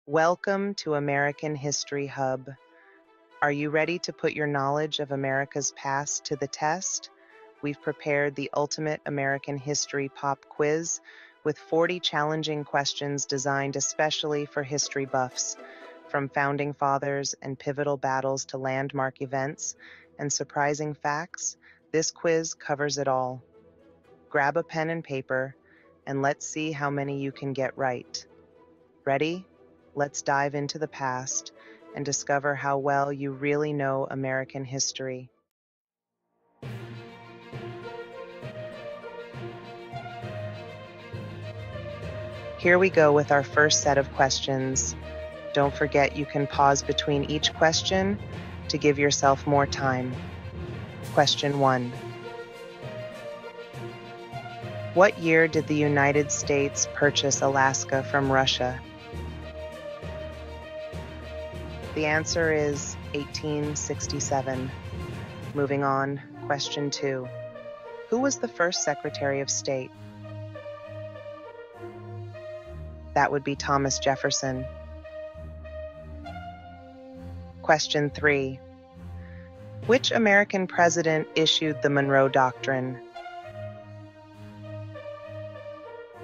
Welcome to American History Hub. Are you ready to put your knowledge of America's past to the test? We've prepared the ultimate American history pop quiz with 40 challenging questions designed especially for history buffs. From founding fathers and pivotal battles to landmark events and surprising facts, this quiz covers it all. Grab a pen and paper, and let's see how many you can get right. Ready? Let's dive into the past and discover how well you really know American history. Here we go with our first set of questions. Don't forget you can pause between each question to give yourself more time. Question 1. What year did the United States purchase Alaska from Russia? The answer is 1867. Moving on, question 2. Who was the first Secretary of State? That would be Thomas Jefferson. Question 3. Which American president issued the Monroe Doctrine?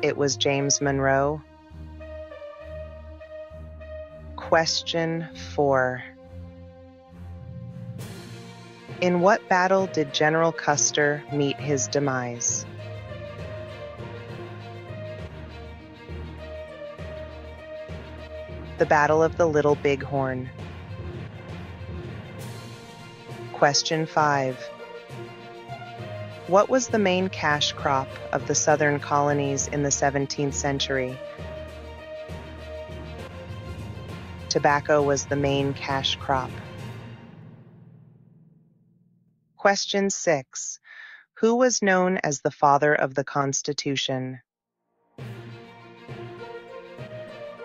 It was James Monroe. Question 4. In what battle did General Custer meet his demise? The Battle of the Little Bighorn. Question 5. What was the main cash crop of the southern colonies in the 17th century? Tobacco was the main cash crop. Question 6. Who was known as the father of the Constitution?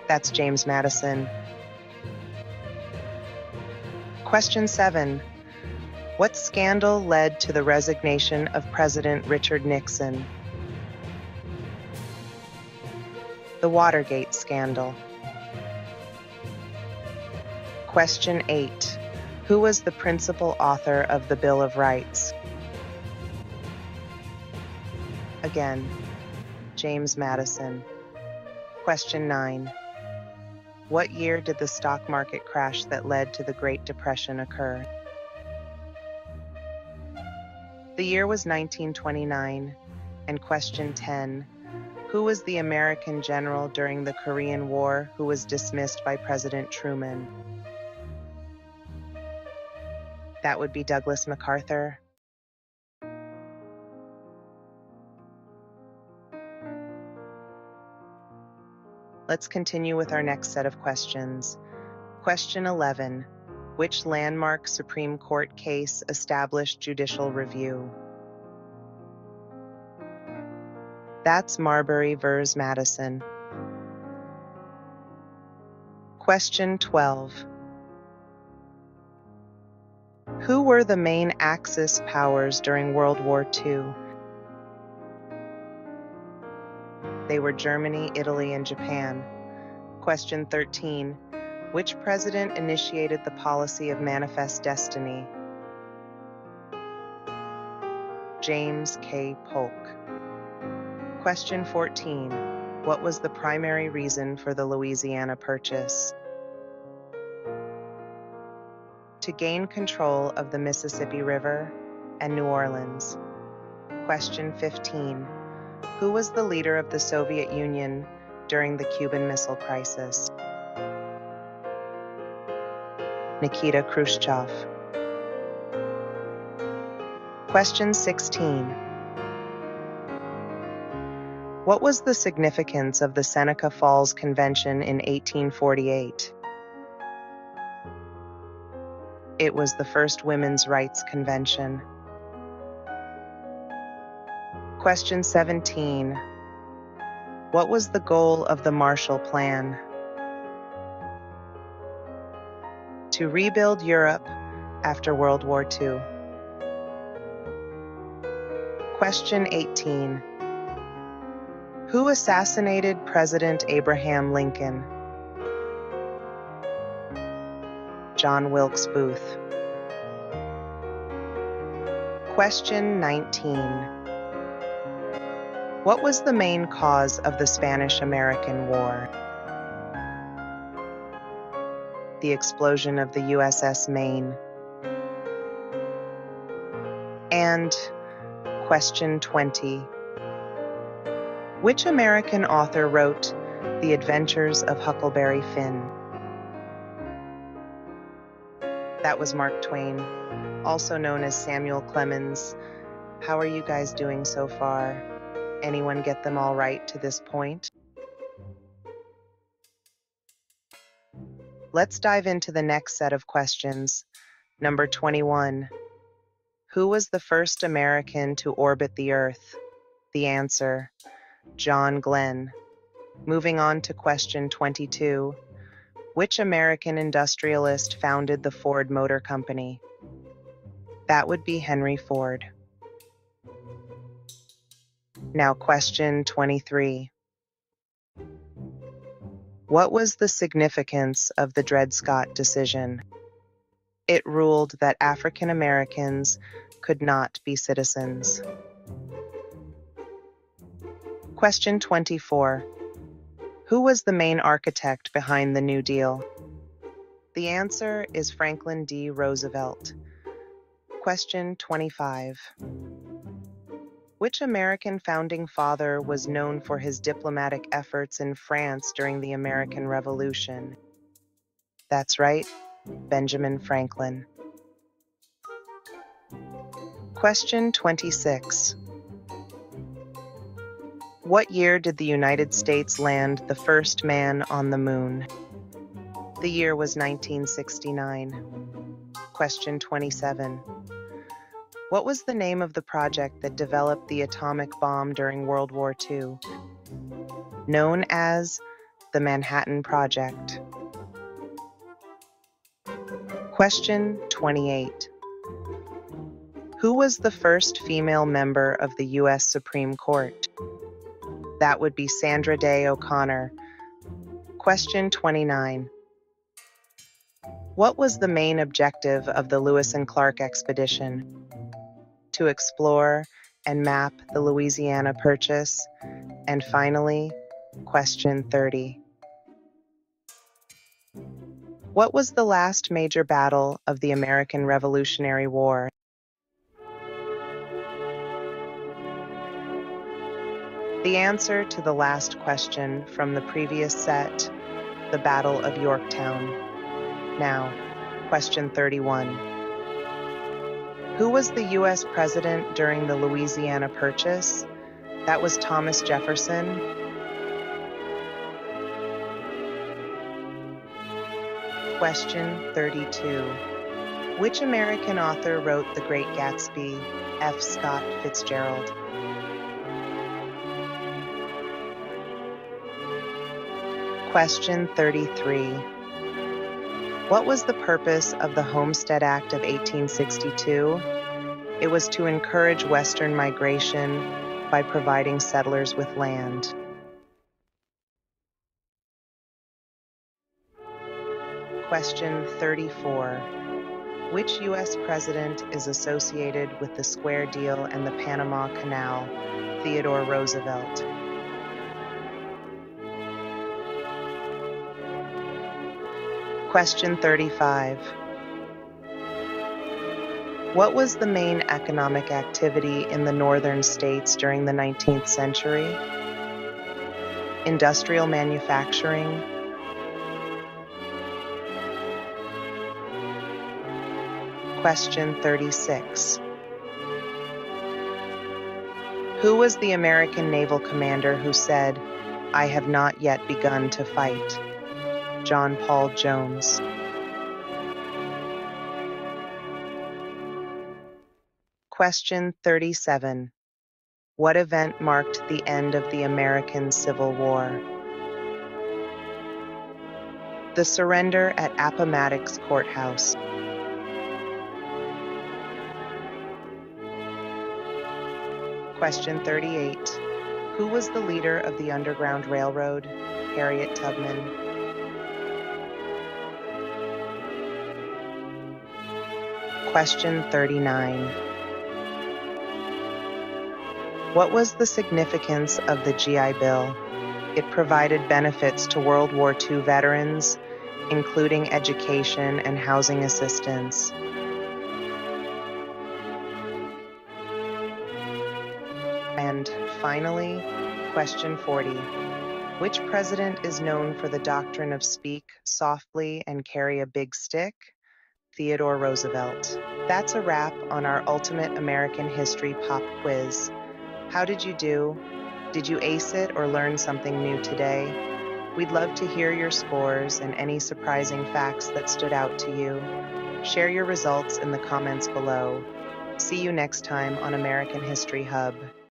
That's James Madison. Question 7. What scandal led to the resignation of President Richard Nixon? The Watergate scandal. Question 8. Who was the principal author of the Bill of Rights? Again, James Madison. Question 9. What year did the stock market crash that led to the Great Depression occur? The year was 1929. And question 10. Who was the American general during the Korean War who was dismissed by President Truman? That would be Douglas MacArthur. Let's continue with our next set of questions. Question 11. Which landmark Supreme Court case established judicial review? That's Marbury vs. Madison. Question 12. Who were the main Axis powers during World War II? They were Germany, Italy, and Japan. Question 13. Which president initiated the policy of manifest destiny? James K. Polk. Question 14. What was the primary reason for the Louisiana Purchase? To gain control of the Mississippi River and New Orleans. Question 15. Who was the leader of the Soviet Union during the Cuban Missile Crisis? Nikita Khrushchev. Question 16. What was the significance of the Seneca Falls Convention in 1848? It was the first women's rights convention. Question 17. What was the goal of the Marshall Plan? To rebuild Europe after World War II. Question 18. Who assassinated President Abraham Lincoln? John Wilkes Booth. Question 19. What was the main cause of the Spanish-American War? The explosion of the USS Maine. And question 20. Which American author wrote The Adventures of Huckleberry Finn? That was Mark Twain, also known as Samuel Clemens. How are you guys doing so far? Anyone get them all right to this point? Let's dive into the next set of questions. Number 21. Who was the first American to orbit the Earth? The answer, John Glenn. Moving on to question 22. Which American industrialist founded the Ford Motor Company? That would be Henry Ford. Now question 23. What was the significance of the Dred Scott decision? It ruled that African Americans could not be citizens. Question 24. Who was the main architect behind the New Deal? The answer is Franklin D. Roosevelt. Question 25. Which American founding father was known for his diplomatic efforts in France during the American Revolution? That's right, Benjamin Franklin. Question 26. What year did the United States land the first man on the moon? The year was 1969. Question 27. What was the name of the project that developed the atomic bomb during World War II? Known as the Manhattan Project. Question 28. Who was the first female member of the U.S. Supreme Court? That would be Sandra Day O'Connor. Question 29. What was the main objective of the Lewis and Clark expedition? To explore and map the Louisiana Purchase. And finally, question 30. What was the last major battle of the American Revolutionary War? The answer to the last question from the previous set, the Battle of Yorktown. Now, question 31. Who was the U.S. president during the Louisiana Purchase? That was Thomas Jefferson. Question 32. Which American author wrote The Great Gatsby? F. Scott Fitzgerald. Question 33. What was the purpose of the Homestead Act of 1862? It was to encourage Western migration by providing settlers with land. Question 34. Which U.S. president is associated with the Square Deal and the Panama Canal? Theodore Roosevelt. Question 35. What was the main economic activity in the northern states during the 19th century? Industrial manufacturing. Question 36. Who was the American naval commander who said, "I have not yet begun to fight"? John Paul Jones. Question 37. What event marked the end of the American Civil War? The surrender at Appomattox Courthouse. Question 38. Who was the leader of the Underground Railroad? Harriet Tubman. Question 39. What was the significance of the GI Bill? It provided benefits to World War II veterans, including education and housing assistance. And finally, question 40. Which president is known for the doctrine of speak softly and carry a big stick? Theodore Roosevelt. That's a wrap on our Ultimate American History Pop Quiz. How did you do? Did you ace it or learn something new today? We'd love to hear your scores and any surprising facts that stood out to you. Share your results in the comments below. See you next time on American History Hub.